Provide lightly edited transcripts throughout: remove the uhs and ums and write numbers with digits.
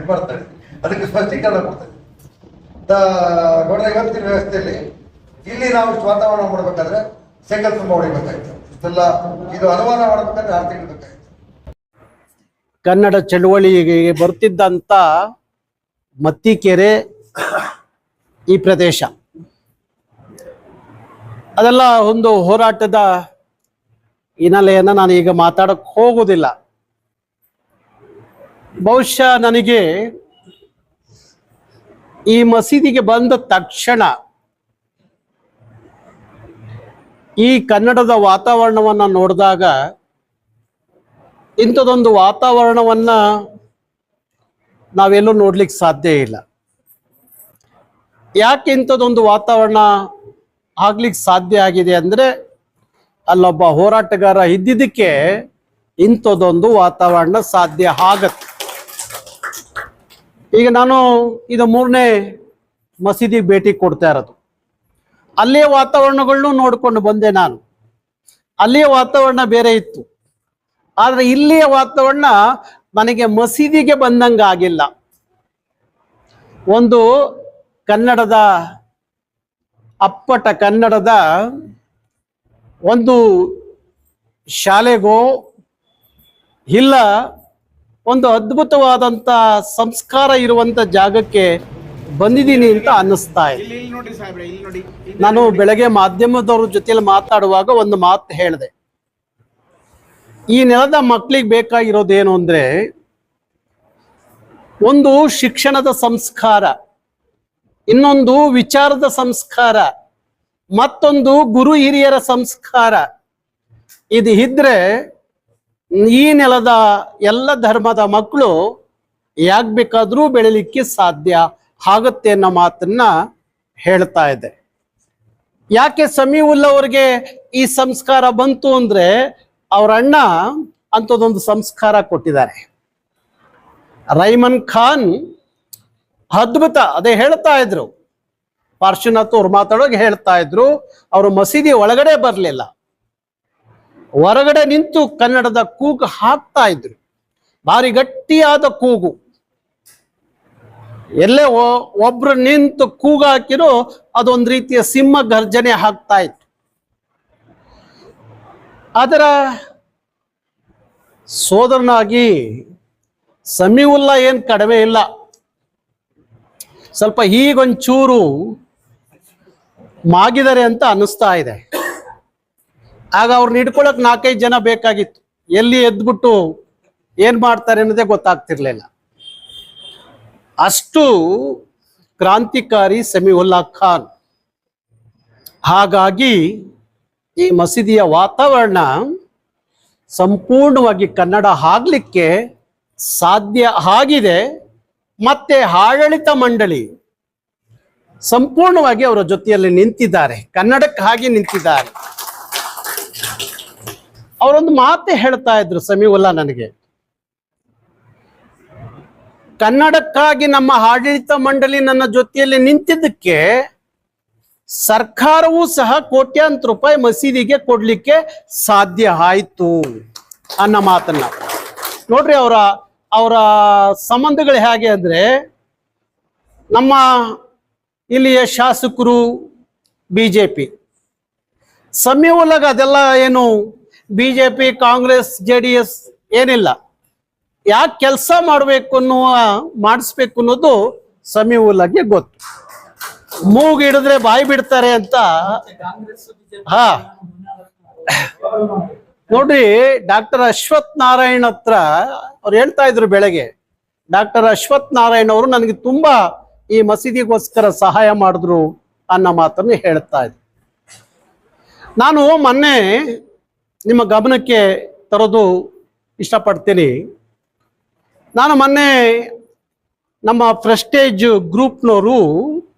ಮಾಡ್ತಾರೆ, ಅದಕ್ಕೆ ಸ್ಪಷ್ಟೀಕರಣ ಕೊಡ್ತಾರೆ. ನೋಡ್ರೆ ಇವತ್ತಿನ ವ್ಯವಸ್ಥೆಯಲ್ಲಿ ಇಲ್ಲಿ ನಾವು ಇಷ್ಟು ವಾತಾವರಣ ಮಾಡಬೇಕಾದ್ರೆ ಸೈಕಲ್ ತುಂಬ ಹೊಡಿಬೇಕಾಯ್ತು, ಇಷ್ಟೆಲ್ಲ ಇದು ಅನುವಾದ ಮಾಡಬೇಕಾದ್ರೆ 6 ತಿಂಗಳು ಬೇಕಾಯ್ತು. ಕನ್ನಡ ಚಳುವಳಿಗೆ ಬರುತ್ತಿದ್ದಂಥ ಮತ್ತಿಕೆರೆ ಈ ಪ್ರದೇಶ ಅದೆಲ್ಲ ಒಂದು ಹೋರಾಟದ ಹಿನ್ನೆಲೆಯನ್ನು ನಾನು ಈಗ ಮಾತಾಡಕ್ಕೆ ಹೋಗುವುದಿಲ್ಲ. ಬಹುಶಃ ನನಗೆ ಈ ಮಸೀದಿಗೆ ಬಂದ ತಕ್ಷಣ ಈ ಕನ್ನಡದ ವಾತಾವರಣವನ್ನು ನೋಡಿದಾಗ ಇಂಥದೊಂದು ವಾತಾವರಣವನ್ನ ನಾವೆಲ್ಲೂ ನೋಡ್ಲಿಕ್ಕೆ ಸಾಧ್ಯ ಇಲ್ಲ. ಯಾಕೆ ಇಂಥದೊಂದು ವಾತಾವರಣ ಆಗ್ಲಿಕ್ಕೆ ಸಾಧ್ಯ ಆಗಿದೆ ಅಂದರೆ ಅಲ್ಲೊಬ್ಬ ಹೋರಾಟಗಾರ ಇದ್ದಿದ್ದಕ್ಕೆ ಇಂಥದೊಂದು ವಾತಾವರಣ ಸಾಧ್ಯ ಆಗತ್ತೆ. ಈಗ ನಾನು ಇದು 3ನೇ ಮಸೀದಿಗೆ ಭೇಟಿ ಕೊಡ್ತಾ ಇರೋದು. ಅಲ್ಲಿಯ ವಾತಾವರಣಗಳನ್ನು ನೋಡಿಕೊಂಡು ಬಂದೆ ನಾನು. ಅಲ್ಲಿಯ ವಾತಾವರಣ ಬೇರೆ ಇತ್ತು, ಆದರೆ ಇಲ್ಲಿಯ ವಾತಾವರಣ ನನಗೆ ಮಸೀದಿಗೆ ಬಂದಂಗ ಆಗಿಲ್ಲ. ಒಂದು ಕನ್ನಡದ ಅಪ್ಪಟ ಕನ್ನಡದ ಒಂದು ಶಾಲೆಗೋ ಇಲ್ಲ ಒಂದು ಅದ್ಭುತವಾದಂಥ ಸಂಸ್ಕಾರ ಇರುವಂಥ ಜಾಗಕ್ಕೆ ಬಂದಿದ್ದೀನಿ ಅಂತ ಅನ್ನಿಸ್ತಾ ಇದೆ. ನಾನು ಬೆಳಗ್ಗೆ ಮಾಧ್ಯಮದವ್ರ ಜೊತೆಯಲ್ಲಿ ಮಾತಾಡುವಾಗ ಒಂದು ಮಾತು ಹೇಳಿದೆ. ಈ ನೆಲದ ಮಕ್ಕಳಿಗೆ ಬೇಕಾಗಿರೋದೇನು ಅಂದ್ರೆ ಒಂದು ಶಿಕ್ಷಣದ ಸಂಸ್ಕಾರ, ಇನ್ನೊಂದು ವಿಚಾರದ ಸಂಸ್ಕಾರ, ಮತ್ತೊಂದು ಗುರು ಹಿರಿಯರ ಸಂಸ್ಕಾರ. ಇದು ಇದ್ರೆ ಈ ನೆಲದ ಎಲ್ಲ ಧರ್ಮದ ಮಕ್ಕಳು ಯಾಕೆ ಬೇಕಾದ್ರೂ ಬೆಳಿಲಿಕ್ಕೆ ಸಾಧ್ಯ ಆಗುತ್ತೆ ಅನ್ನೋ ಮಾತನ್ನ ಹೇಳ್ತಾ ಇದೆ. ಯಾಕೆ ಸಮೀವುಲ್ಲಾ ಅವ್ರಿಗೆ ಈ ಸಂಸ್ಕಾರ ಬಂತು ಅಂದ್ರೆ ಅವ್ರ ಅಣ್ಣ ಅಂಥದ್ದೊಂದು ಸಂಸ್ಕಾರ ಕೊಟ್ಟಿದ್ದಾರೆ. ರೈಮನ್ ಖಾನ್ ಅದ್ಭುತ, ಅದೇ ಹೇಳ್ತಾ ಇದ್ರು, ಪಾರ್ಶ್ವನಾಥ್ ಅವ್ರು ಮಾತಾಡೋಕೆ ಹೇಳ್ತಾ ಇದ್ರು, ಅವರು ಮಸೀದಿ ಒಳಗಡೆ ಬರಲಿಲ್ಲ, ಹೊರಗಡೆ ನಿಂತು ಕನ್ನಡದ ಕೂಗು ಹಾಕ್ತಾ ಇದ್ರು. ಭಾರಿ ಗಟ್ಟಿಯಾದ ಕೂಗು, ಎಲ್ಲೇ ಒಬ್ರು ನಿಂತು ಕೂಗು ಹಾಕಿರೋ ಅದೊಂದು ರೀತಿಯ ಸಿಂಹ ಗರ್ಜನೆ ಹಾಕ್ತಾ ಇತ್ತು. ಅದರ ಸೋದರನಾಗಿ ಸಮೀವುಲ್ಲಾ ಏನು ಕಡಿಮೆ ಇಲ್ಲ, ಸ್ವಲ್ಪ ಹೀಗೊಂಚೂರು ಮಾಗಿದ್ದಾರೆ ಅಂತ ಅನ್ನಿಸ್ತಾ ಇದೆ. ಆಗ ಅವ್ರನ್ನ ಹಿಡ್ಕೊಳಕ್ 4-5 ಜನ ಬೇಕಾಗಿತ್ತು. ಎಲ್ಲಿ ಎದ್ಬಿಟ್ಟು ಏನ್ ಮಾಡ್ತಾರೆ ಅನ್ನೋದೇ ಗೊತ್ತಾಗ್ತಿರ್ಲಿಲ್ಲ. ಅಷ್ಟು ಕ್ರಾಂತಿಕಾರಿ ಸಮೀವುಲ್ಲಾ ಖಾನ್. ಹಾಗಾಗಿ ಈ ಮಸೀದಿಯ ವಾತಾವರಣ ಸಂಪೂರ್ಣವಾಗಿ ಕನ್ನಡ ಆಗ್ಲಿಕ್ಕೆ ಸಾಧ್ಯ ಆಗಿದೆ. ಮತ್ತೆ ಆಡಳಿತ ಮಂಡಳಿ ಸಂಪೂರ್ಣವಾಗಿ ಅವರ ಜೊತೆಯಲ್ಲಿ ನಿಂತಿದ್ದಾರೆ, ಕನ್ನಡಕ್ಕಾಗಿ ನಿಂತಿದ್ದಾರೆ. ಅವರೊಂದು ಮಾತೆ ಹೇಳ್ತಾ ಇದ್ರು ಸಮೀವುಲ್ಲಾ ನನಗೆ, ಕನ್ನಡಕ್ಕಾಗಿ ನಮ್ಮ ಆಡಳಿತ ಮಂಡಳಿ ನನ್ನ ಜೊತೆಯಲ್ಲಿ ನಿಂತಿದ್ದಕ್ಕೆ ಸರ್ಕಾರವೂ ಸಹ ಕೋಟ್ಯಾಂತರ ರೂಪಾಯಿ ಮಸೀದಿಗೆ ಕೊಡ್ಲಿಕ್ಕೆ ಸಾಧ್ಯ ಆಯ್ತು ಅನ್ನೋ ಮಾತನ್ನ ನೋಡ್ರಿ. ಅವರ ಸಂಬಂಧಗಳು ಹೇಗೆ ಅಂದ್ರೆ, ನಮ್ಮ ಇಲ್ಲಿಯ ಶಾಸಕರು ಬಿಜೆಪಿ, ಸಮೀವುಲ್ಲಾಗ ಅದೆಲ್ಲ ಏನು ಬಿಜೆಪಿ ಕಾಂಗ್ರೆಸ್ JDS ಏನಿಲ್ಲ. ಯಾಕೆ ಕೆಲಸ ಮಾಡಬೇಕು ಮಾಡಿಸ್ಬೇಕು ಅನ್ನೋದು ಸಮೀವುಲ್ಲಾಗೆ ಗೊತ್ತು. ಮೂಗು ಹಿಡಿದ್ರೆ ಬಾಯಿ ಬಿಡ್ತಾರೆ ಅಂತ. ಹಾ ನೋಡ್ರಿ, ಡಾಕ್ಟರ್ ಅಶ್ವಥ್ ನಾರಾಯಣ್ ಹತ್ರ ಅವ್ರು ಹೇಳ್ತಾ ಇದ್ರು ಬೆಳಗ್ಗೆ, ಡಾಕ್ಟರ್ ಅಶ್ವಥ್ ನಾರಾಯಣ್ ಅವರು ನನಗೆ ತುಂಬಾ ಈ ಮಸೀದಿಗೋಸ್ಕರ ಸಹಾಯ ಮಾಡಿದ್ರು ಅನ್ನೋ ಮಾತನ್ನು ಹೇಳ್ತಾ ಇದ್ರು. ನಾನು ಮೊನ್ನೆ ನಿಮ್ಮ ಗಮನಕ್ಕೆ ತರೋದು ಇಷ್ಟಪಡ್ತೀನಿ. ನಾನು ಮೊನ್ನೆ ನಮ್ಮ ಪ್ರೆಸ್ಟೇಜ್ ಗ್ರೂಪ್ನವರು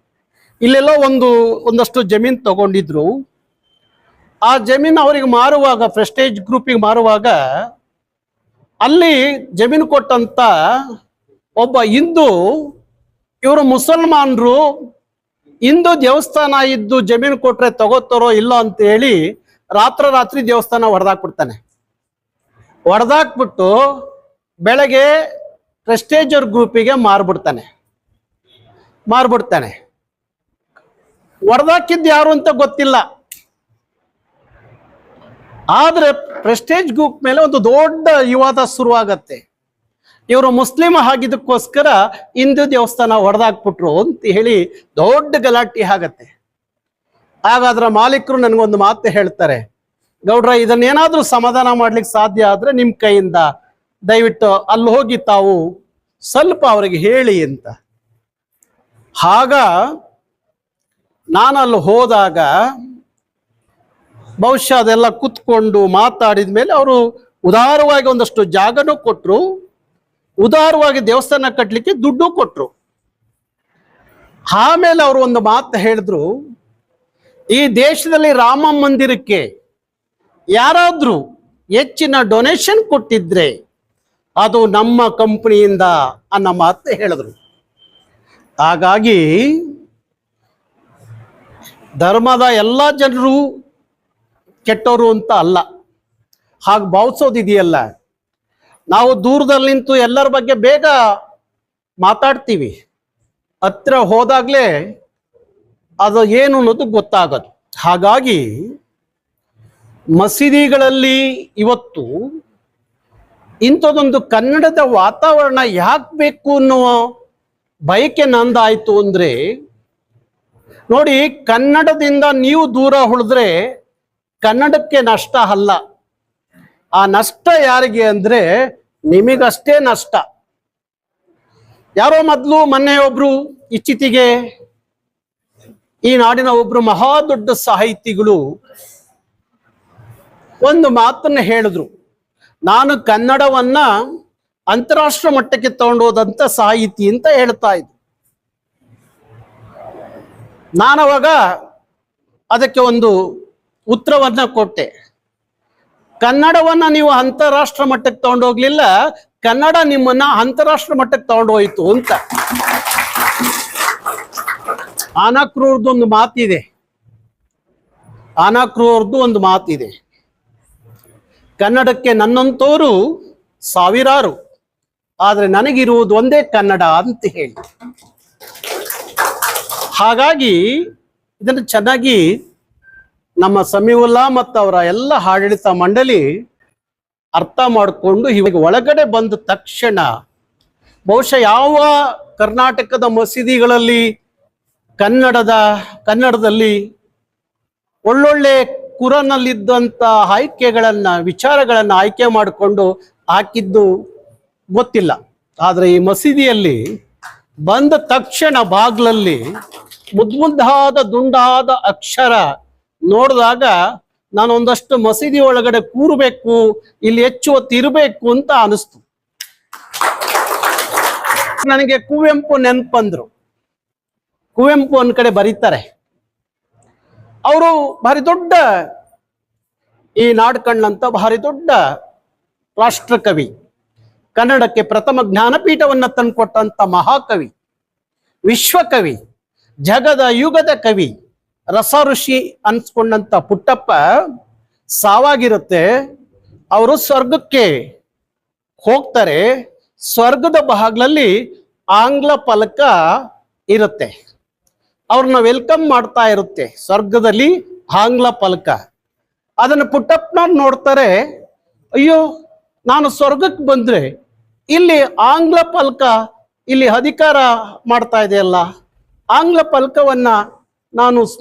ಇಲ್ಲೆಲ್ಲೋ ಒಂದಷ್ಟು ಜಮೀನು ತಗೊಂಡಿದ್ರು. ಆ ಜಮೀನು ಅವರಿಗೆ ಮಾರುವಾಗ, ಪ್ರೆಸ್ಟೇಜ್ ಗ್ರೂಪಿಗೆ ಮಾರುವಾಗ, ಅಲ್ಲಿ ಜಮೀನು ಕೊಟ್ಟಂತ ಒಬ್ಬ ಹಿಂದೂ, ಇವರು ಮುಸಲ್ಮಾನರು, ಹಿಂದೂ ದೇವಸ್ಥಾನ ಇದ್ದು ಜಮೀನು ಕೊಟ್ರೆ ತಗೋತಾರೋ ಇಲ್ಲ ಅಂತ ಹೇಳಿ ರಾತ್ರಿ ದೇವಸ್ಥಾನ ಹೊಡೆದಾಕ್ಬಿಡ್ತಾನೆ. ಹೊಡೆದಾಕ್ಬಿಟ್ಟು ಬೆಳಗ್ಗೆ ಪ್ರೆಸ್ಟೇಜರ್ ಗ್ರೂಪಿಗೆ ಮಾರ್ಬಿಡ್ತಾನೆ. ಹೊಡೆದಾಕಿದ್ದು ಯಾರು ಅಂತ ಗೊತ್ತಿಲ್ಲ, ಆದ್ರೆ ಪ್ರೆಸ್ಟೇಜ್ ಗ್ರೂಪ್ ಮೇಲೆ ಒಂದು ದೊಡ್ಡ ವಿವಾದ ಶುರುವಾಗತ್ತೆ. ಇವರು ಮುಸ್ಲಿಂ ಆಗಿದ್ದಕ್ಕೋಸ್ಕರ ಹಿಂದೂ ದೇವಸ್ಥಾನ ಹೊಡೆದಾಕ್ಬಿಟ್ರು ಅಂತ ಹೇಳಿ ದೊಡ್ಡ ಗಲಾಟೆ ಆಗತ್ತೆ. ಆಗ ಅದರ ಮಾಲೀಕರು ನನಗೊಂದು ಮಾತು ಹೇಳ್ತಾರೆ, ಗೌಡ್ರ ಇದನ್ನೇನಾದ್ರೂ ಸಮಾಧಾನ ಮಾಡ್ಲಿಕ್ಕೆ ಸಾಧ್ಯ ಆದ್ರೆ ನಿಮ್ ಕೈಯಿಂದ ದಯವಿಟ್ಟು ಅಲ್ಲಿ ಹೋಗಿ ತಾವು ಸ್ವಲ್ಪ ಅವರಿಗೆ ಹೇಳಿ ಅಂತ. ಆಗ ನಾನು ಅಲ್ಲಿ ಹೋದಾಗ ಬಹುಶಃ ಅದೆಲ್ಲ ಕುತ್ಕೊಂಡು ಮಾತಾಡಿದ ಮೇಲೆ ಅವರು ಉದಾರವಾಗಿ ಒಂದಷ್ಟು ಜಾಗನೂ ಕೊಟ್ಟರು, ಉದಾರವಾಗಿ ದೇವಸ್ಥಾನ ಕಟ್ಟಲಿಕ್ಕೆ ದುಡ್ಡು ಕೊಟ್ಟರು. ಆಮೇಲೆ ಅವರು ಒಂದು ಮಾತು ಹೇಳಿದ್ರು, ಈ ದೇಶದಲ್ಲಿ ರಾಮ ಮಂದಿರಕ್ಕೆ ಯಾರಾದ್ರೂ ಹೆಚ್ಚಿನ ಡೊನೇಷನ್ ಕೊಟ್ಟಿದ್ರೆ ಅದು ನಮ್ಮ ಕಂಪನಿಯಿಂದ ಅನ್ನೋ ಮಾತು ಹೇಳಿದ್ರು. ಹಾಗಾಗಿ ಧರ್ಮದ ಎಲ್ಲ ಜನರು ಕೆಟ್ಟವರು ಅಂತ ಅಲ್ಲ, ಹಾಗೆ ಭಾವಿಸೋದಿದೆಯಲ್ಲ. ನಾವು ದೂರದಲ್ಲಿ ನಿಂತು ಎಲ್ಲರ ಬಗ್ಗೆ ಬೇಗ ಮಾತಾಡ್ತೀವಿ, ಹತ್ರ ಹೋದಾಗಲೇ ಅದು ಏನು ಅನ್ನೋದು ಗೊತ್ತಾಗೋದು. ಹಾಗಾಗಿ ಮಸೀದಿಗಳಲ್ಲಿ ಇವತ್ತು ಇಂಥದ್ದೊಂದು ಕನ್ನಡದ ವಾತಾವರಣ ಯಾಕೆ ಬೇಕು ಅನ್ನುವ ಬಯಕೆ ನಂದಾಯ್ತು ಅಂದ್ರೆ, ನೋಡಿ, ಕನ್ನಡದಿಂದ ನೀವು ದೂರ ಉಳಿದ್ರೆ ಕನ್ನಡಕ್ಕೆ ನಷ್ಟ ಅಲ್ಲ, ಆ ನಷ್ಟ ಯಾರಿಗೆ ಅಂದ್ರೆ ನಿಮಗಷ್ಟೇ ನಷ್ಟ. ಯಾರೋ ಮೊನ್ನೆ ಒಬ್ರು ಇಚ್ಚಿತಿಗೆ ಈ ನಾಡಿನ ಒಬ್ರು ಮಹಾ ದೊಡ್ಡ ಸಾಹಿತಿಗಳು ಒಂದು ಮಾತನ್ನ ಹೇಳಿದ್ರು, ನಾನು ಕನ್ನಡವನ್ನ ಅಂತಾರಾಷ್ಟ್ರ ಮಟ್ಟಕ್ಕೆ ತಗೊಂಡೋದಂತ ಸಾಹಿತಿ ಅಂತ ಹೇಳ್ತಾ ಇದ್ರು. ನಾನವಾಗ ಅದಕ್ಕೆ ಒಂದು ಉತ್ತರವನ್ನ ಕೊಟ್ಟೆ, ಕನ್ನಡವನ್ನ ನೀವು ಅಂತಾರಾಷ್ಟ್ರ ಮಟ್ಟಕ್ಕೆ ತಗೊಂಡೋಗ್ಲಿಲ್ಲ, ಕನ್ನಡ ನಿಮ್ಮನ್ನ ಅಂತಾರಾಷ್ಟ್ರ ಮಟ್ಟಕ್ಕೆ ತಗೊಂಡೋಯ್ತು ಅಂತ. ಆನಕ್ರೂರ್ದು ಒಂದು ಮಾತಿದೆ, ಕನ್ನಡಕ್ಕೆ ನನ್ನಂತೋರು ಸಾವಿರಾರು, ಆದ್ರೆ ನನಗಿರುವುದು ಒಂದೇ ಕನ್ನಡ ಅಂತ ಹೇಳಿ. ಹಾಗಾಗಿ ಇದನ್ನು ಚೆನ್ನಾಗಿ ನಮ್ಮ ಸಮೀವುಲ್ಲಾ ಮತ್ತು ಅವರ ಎಲ್ಲ ಆಡಳಿತ ಮಂಡಳಿ ಅರ್ಥ ಮಾಡಿಕೊಂಡು ಇವಾಗ ಒಳಗಡೆ ಬಂದ ತಕ್ಷಣ ಬಹುಶಃ ಯಾವ ಕರ್ನಾಟಕದ ಮಸೀದಿಗಳಲ್ಲಿ ಕನ್ನಡದಲ್ಲಿ ಒಳ್ಳೊಳ್ಳೆ ಕುರಾನ್ನಲ್ಲಿದ್ದಂಥ ವಿಚಾರಗಳನ್ನ ಆಯ್ಕೆ ಮಾಡಿಕೊಂಡು ಹಾಕಿದ್ದು ಗೊತ್ತಿಲ್ಲ. ಆದ್ರೆ ಈ ಮಸೀದಿಯಲ್ಲಿ ಬಂದ ತಕ್ಷಣ ಬಾಗ್ಲಲ್ಲಿ ಮುದ್ದಾದ ದುಂಡಾದ ಅಕ್ಷರ ನೋಡಿದಾಗ ನಾನು ಒಂದಷ್ಟು ಮಸೀದಿ ಒಳಗಡೆ ಕೂರಬೇಕು, ಇಲ್ಲಿ ಹೆಚ್ಚು ಹೊತ್ತು ಇರಬೇಕು ಅಂತ ಅನಿಸ್ತು. ನನಗೆ ಕುವೆಂಪು ನೆನ್ಪಂದ್ರು. ಕುವೆಂಪು ಒಂದ್ ಕಡೆ ಬರೀತಾರೆ, ಅವರು ಭಾರಿ ದೊಡ್ಡ ಈ ನಾಡು ಕಂಡಂತ ಭಾರಿ ದೊಡ್ಡ ರಾಷ್ಟ್ರಕವಿ, ಕನ್ನಡಕ್ಕೆ ಪ್ರಥಮ ಜ್ಞಾನಪೀಠವನ್ನ ತಂದುಕೊಟ್ಟಂತ ಮಹಾಕವಿ, ವಿಶ್ವಕವಿ, ಜಗದ ಯುಗದ ಕವಿ, ರಸ ಋಷಿ ಅನ್ಸ್ಕೊಂಡಂತ ಪುಟ್ಟಪ್ಪ ಸಾವಾಗಿರುತ್ತೆ. ಅವರು ಸ್ವರ್ಗಕ್ಕೆ ಹೋಗ್ತಾರೆ. ಸ್ವರ್ಗದ ಬಾಗ್ಲಲ್ಲಿ ಆಂಗ್ಲ ಫಲಕ ಇರುತ್ತೆ, ಅವ್ರನ್ನ ವೆಲ್ಕಮ್ ಮಾಡ್ತಾ ಇರುತ್ತೆ ಸ್ವರ್ಗದಲ್ಲಿ ಆಂಗ್ಲ ಫಲಕ. ಅದನ್ನು ಪುಟ್ಟಪ್ಪನವ್ರು ನೋಡ್ತಾರೆ, ಅಯ್ಯೋ ನಾನು ಸ್ವರ್ಗಕ್ಕೆ ಬಂದ್ರೆ ಇಲ್ಲಿ ಆಂಗ್ಲ ಫಲಕ ಇಲ್ಲಿ ಅಧಿಕಾರ ಮಾಡ್ತಾ ಇದೆಯಲ್ಲ, ಆಂಗ್ಲ ಫಲಕವನ್ನ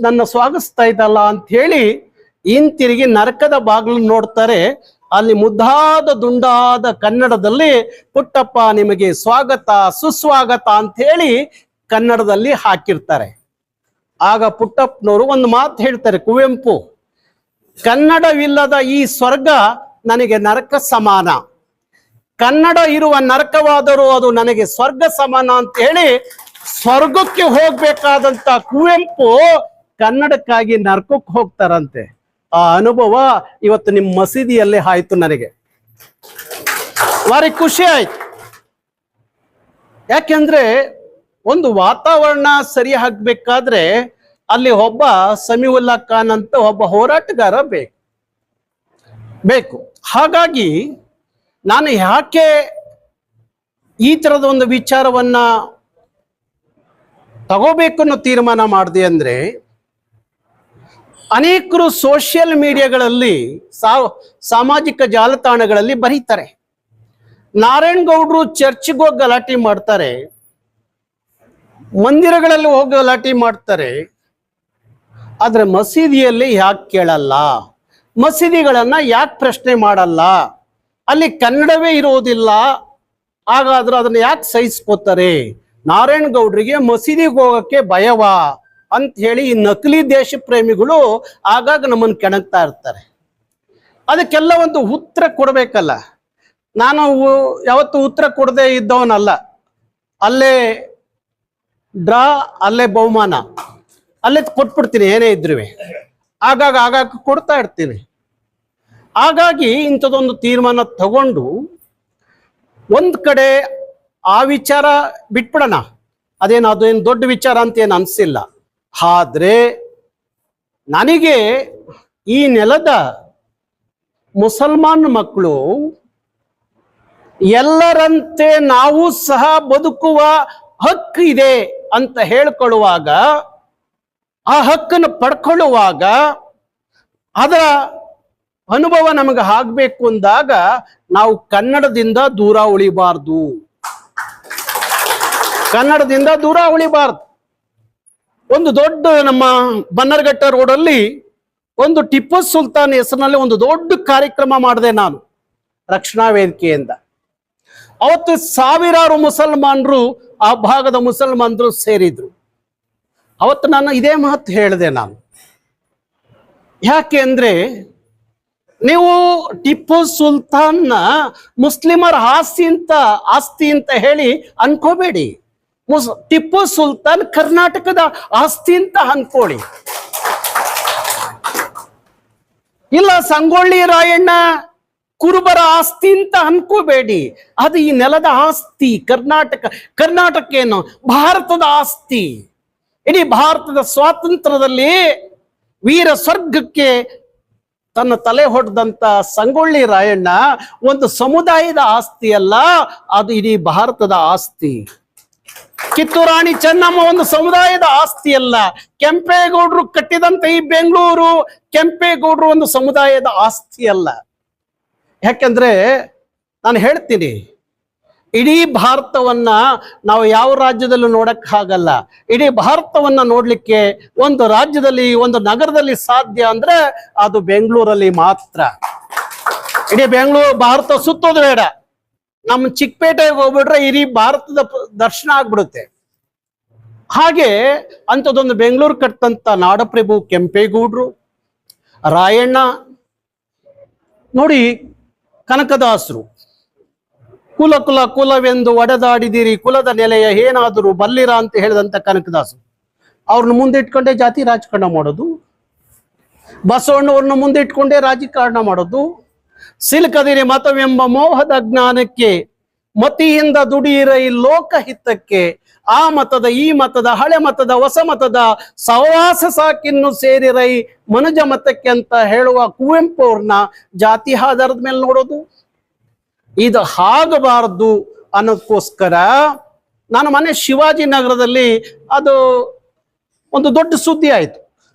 ನನ್ನ ಸ್ವಾಗತಿಸ್ತಾ ಇದ್ದಲ್ಲ ಅಂತ ಹೇಳಿ ಹಿಂತಿರುಗಿ ನರಕದ ಬಾಗಿಲು ನೋಡ್ತಾರೆ. ಅಲ್ಲಿ ಮುದ್ದಾದ ದುಂಡಾದ ಕನ್ನಡದಲ್ಲಿ ಪುಟ್ಟಪ್ಪ ನಿಮಗೆ ಸ್ವಾಗತ ಸುಸ್ವಾಗತ ಅಂತ ಹೇಳಿ ಕನ್ನಡದಲ್ಲಿ ಹಾಕಿರ್ತಾರೆ. ಆಗ ಪುಟ್ಟಪ್ಪನವರು ಒಂದು ಮಾತು ಹೇಳ್ತಾರೆ, ಕುವೆಂಪು, ಕನ್ನಡವಿಲ್ಲದ ಈ ಸ್ವರ್ಗ ನನಗೆ ನರಕ ಸಮಾನ, ಕನ್ನಡ ಇರುವ ನರಕವಾದರೂ ಅದು ನನಗೆ ಸ್ವರ್ಗ ಸಮಾನ ಅಂತ ಹೇಳಿ ಸ್ವರ್ಗಕ್ಕೆ ಹೋಗ್ಬೇಕಾದಂತ ಕುವೆಂಪು ಕನ್ನಡಕ್ಕಾಗಿ ನರಕಕ್ಕೆ ಹೋಗ್ತಾರಂತೆ. ಆ ಅನುಭವ ಇವತ್ತು ನಿಮ್ಮ ಮಸೀದಿಯಲ್ಲೇ ಆಯ್ತು. ನನಗೆ ಭಾರಿ ಖುಷಿ ಆಯ್ತು. ಯಾಕೆಂದ್ರೆ ಒಂದು ವಾತಾವರಣ ಸರಿ ಆಗ್ಬೇಕಾದ್ರೆ ಅಲ್ಲಿ ಒಬ್ಬ ಸಮೀವುಲ್ಲಾ ಖಾನ್ ಅಂತ ಒಬ್ಬ ಹೋರಾಟಗಾರ ಬೇಕು. ಹಾಗಾಗಿ ನಾನು ಯಾಕೆ ಈ ಥರದ ಒಂದು ವಿಚಾರವನ್ನ ತಗೋಬೇಕು ಅನ್ನೋ ತೀರ್ಮಾನ ಮಾಡಿದೆ ಅಂದರೆ, ಅನೇಕರು ಸೋಷಿಯಲ್ ಮೀಡಿಯಾಗಳಲ್ಲಿ ಸಾಮಾಜಿಕ ಜಾಲತಾಣಗಳಲ್ಲಿ ಬರೀತಾರೆ, ನಾರಾಯಣಗೌಡರು ಚರ್ಚ್ಗೆ ಹೋಗಿ ಗಲಾಟೆ ಮಾಡ್ತಾರೆ, ಮಂದಿರಗಳಲ್ಲಿ ಹೋಗಿ ಗಲಾಟೆ ಮಾಡ್ತಾರೆ, ಆದ್ರೆ ಮಸೀದಿಯಲ್ಲಿ ಯಾಕೆ ಕೇಳಲ್ಲ, ಮಸೀದಿಗಳನ್ನ ಯಾಕೆ ಪ್ರಶ್ನೆ ಮಾಡಲ್ಲ, ಅಲ್ಲಿ ಕನ್ನಡವೇ ಇರೋದಿಲ್ಲ, ಹಾಗಾದ್ರೆ ಅದನ್ನ ಯಾಕೆ ಸಹಿಸ್ಕೋತಾರೆ, ನಾರಾಯಣಗೌಡರಿಗೆ ಮಸೀದಿಗೆ ಹೋಗಕ್ಕೆ ಭಯವಾ ಅಂತ ಹೇಳಿ ಈ ನಕಲಿ ದೇಶ ಪ್ರೇಮಿಗಳು ಆಗಾಗ ನಮ್ಮನ್ನು ಕೆಣಕ್ತಾ ಇರ್ತಾರೆ. ಅದಕ್ಕೆಲ್ಲ ಒಂದು ಉತ್ತರ ಕೊಡ್ಬೇಕಲ್ಲ. ನಾನು ಯಾವತ್ತು ಉತ್ತರ ಕೊಡದೆ ಇದ್ದವನಲ್ಲ. ಅಲ್ಲೇ ಡ್ರಾ, ಅಲ್ಲೇ ಬಹುಮಾನ, ಅಲ್ಲೇ ಕೊಟ್ಬಿಡ್ತೀನಿ ಏನೇ ಇದ್ರೂ. ಆಗಾಗ ಕೊಡ್ತಾ ಇರ್ತೀನಿ. ಹಾಗಾಗಿ ಇಂಥದ್ದೊಂದು ತೀರ್ಮಾನ ತಗೊಂಡು ಒಂದ್ ಕಡೆ ಆ ವಿಚಾರ ಬಿಟ್ಬಿಡೋಣ, ಅದೇನು ದೊಡ್ಡ ವಿಚಾರ ಅಂತ ಏನು ಅನ್ಸಿಲ್ಲ. ಆದ್ರೆ ನನಗೆ ಈ ನೆಲದ ಮುಸಲ್ಮಾನ್ ಮಕ್ಕಳು ಎಲ್ಲರಂತೆ ನಾವು ಸಹ ಬದುಕುವ ಹಕ್ಕು ಇದೆ ಅಂತ ಹೇಳ್ಕೊಳ್ಳುವಾಗ, ಆ ಹಕ್ಕನ್ನು ಪಡ್ಕೊಳ್ಳುವಾಗ ಅದರ ಅನುಭವ ನಮಗೆ ಆಗ್ಬೇಕು ಅಂದಾಗ ನಾವು ಕನ್ನಡದಿಂದ ದೂರ ಉಳಿಬಾರ್ದು, ಕನ್ನಡದಿಂದ ದೂರ ಉಳಿಬಾರ್ದು. ಒಂದು ದೊಡ್ಡ ನಮ್ಮ ಬನ್ನರ್ಘಟ್ಟ ರೋಡಲ್ಲಿ ಒಂದು ಟಿಪ್ಪು ಸುಲ್ತಾನ್ ಹೆಸರಿನಲ್ಲಿ ಒಂದು ದೊಡ್ಡ ಕಾರ್ಯಕ್ರಮ ಮಾಡಿದೆ ನಾನು ರಕ್ಷಣಾ ವೇದಿಕೆಯಿಂದ. ಅವತ್ತು ಸಾವಿರಾರು ಮುಸಲ್ಮಾನರು, ಆ ಭಾಗದ ಮುಸಲ್ಮಾನರು ಸೇರಿದ್ರು. ಅವತ್ತು ನಾನು ಇದೇ ಮಾತು ಹೇಳಿದೆ ನಾನು. ಯಾಕೆ ಅಂದ್ರೆ, ನೀವು ಟಿಪ್ಪು ಸುಲ್ತಾನ್ನ ಮುಸ್ಲಿಮರ ಆಸ್ತಿ ಅಂತ ಹೇಳಿ ಅನ್ಕೋಬೇಡಿ. ಟಿಪ್ಪು ಸುಲ್ತಾನ್ ಕರ್ನಾಟಕದ ಆಸ್ತಿ ಅಂತ ಅನ್ಕೊಳ್ಳಿ. ಇಲ್ಲ ಸಂಗೊಳ್ಳಿ ರಾಯಣ್ಣ ಕುರುಬರ ಆಸ್ತಿ ಅಂತ ಅನ್ಕೋಬೇಡಿ. ಅದು ಈ ನೆಲದ ಆಸ್ತಿ. ಕರ್ನಾಟಕ ಏನು ಭಾರತದ ಆಸ್ತಿ. ಇಡೀ ಭಾರತದ ಸ್ವಾತಂತ್ರ್ಯದಲ್ಲಿ ವೀರ ಸ್ವರ್ಗಕ್ಕೆ ತನ್ನ ತಲೆ ಹೊಡೆದಂತ ಸಂಗೊಳ್ಳಿ ರಾಯಣ್ಣ ಒಂದು ಸಮುದಾಯದ ಆಸ್ತಿ ಅಲ್ಲ, ಅದು ಇಡೀ ಭಾರತದ ಆಸ್ತಿ. ಕಿತ್ತೂರಾಣಿ ಚೆನ್ನಮ್ಮ ಒಂದು ಸಮುದಾಯದ ಆಸ್ತಿ ಅಲ್ಲ. ಕೆಂಪೇಗೌಡರು ಕಟ್ಟಿದಂತ ಈ ಬೆಂಗಳೂರು, ಕೆಂಪೇಗೌಡರು ಒಂದು ಸಮುದಾಯದ ಆಸ್ತಿ ಅಲ್ಲ. ಯಾಕಂದ್ರೆ ನಾನು ಹೇಳ್ತೀನಿ, ಇಡೀ ಭಾರತವನ್ನ ನಾವು ಯಾವ ರಾಜ್ಯದಲ್ಲೂ ನೋಡಕ್ ಆಗಲ್ಲ. ಇಡೀ ಭಾರತವನ್ನ ನೋಡ್ಲಿಕ್ಕೆ ಒಂದು ರಾಜ್ಯದಲ್ಲಿ, ಒಂದು ನಗರದಲ್ಲಿ ಸಾಧ್ಯ ಅಂದ್ರೆ ಅದು ಬೆಂಗಳೂರಲ್ಲಿ ಮಾತ್ರ. ಇಡೀ ಭಾರತ ಸುತ್ತೋದು ಬೇಡ, ನಮ್ಮ ಚಿಕ್ಕಪೇಟೆಗೆ ಹೋಗ್ಬಿಟ್ರೆ ಇಡೀ ಭಾರತದ ದರ್ಶನ ಆಗ್ಬಿಡುತ್ತೆ. ಹಾಗೆ ಅಂಥದ್ದೊಂದು ಬೆಂಗಳೂರು ಕಟ್ಟಂತ ನಾಡಪ್ರಭು ಕೆಂಪೇಗೌಡರು, ರಾಯಣ್ಣ ನೋಡಿ, ಕನಕದಾಸರು ಕುಲವೆಂದು ಒಡೆದಾಡಿದಿರಿ, ಕುಲದ ನೆಲೆಯ ಏನಾದರೂ ಬಲ್ಲಿರ ಅಂತ ಹೇಳಿದಂತ ಕನಕದಾಸರು ಅವ್ರನ್ನ ಮುಂದೆ ಇಟ್ಕೊಂಡೇ ಜಾತಿ ರಾಜಕಾರಣ ಮಾಡೋದು, ಬಸವಣ್ಣವ್ರನ್ನ ಮುಂದೆ ಇಟ್ಕೊಂಡೇ ರಾಜಕಾರಣ ಮಾಡೋದು. ಸಿಲುಕದಿರಿ ಮತವೆಂಬ ಮೋಹದ ಜ್ಞಾನಕ್ಕೆ, ಮತಿಯಿಂದ ದುಡಿಯಿರೈ ಲೋಕಹಿತಕ್ಕೆ, ಆ ಮತದ ಈ ಮತದ ಹಳೆ ಮತದ ಹೊಸ ಮತದ ಸಹವಾಸ ಸಾಕಿನ್ನು ಸೇರಿರೈ ಮನುಜ ಮತಕ್ಕೆ ಅಂತ ಹೇಳುವ ಕುವೆಂಪು ಅವ್ರನ್ನ ಜಾತಿ ಆಧಾರದ ಮೇಲೆ ನೋಡೋದು. ಇದು ಆಗಬಾರದು ಅನ್ನೋದಕ್ಕೋಸ್ಕರ ನಾನು ಮನೆ ಶಿವಾಜಿನಗರದಲ್ಲಿ, ಅದು ಒಂದು ದೊಡ್ಡ ಸುದ್ದಿ ಆಯಿತು.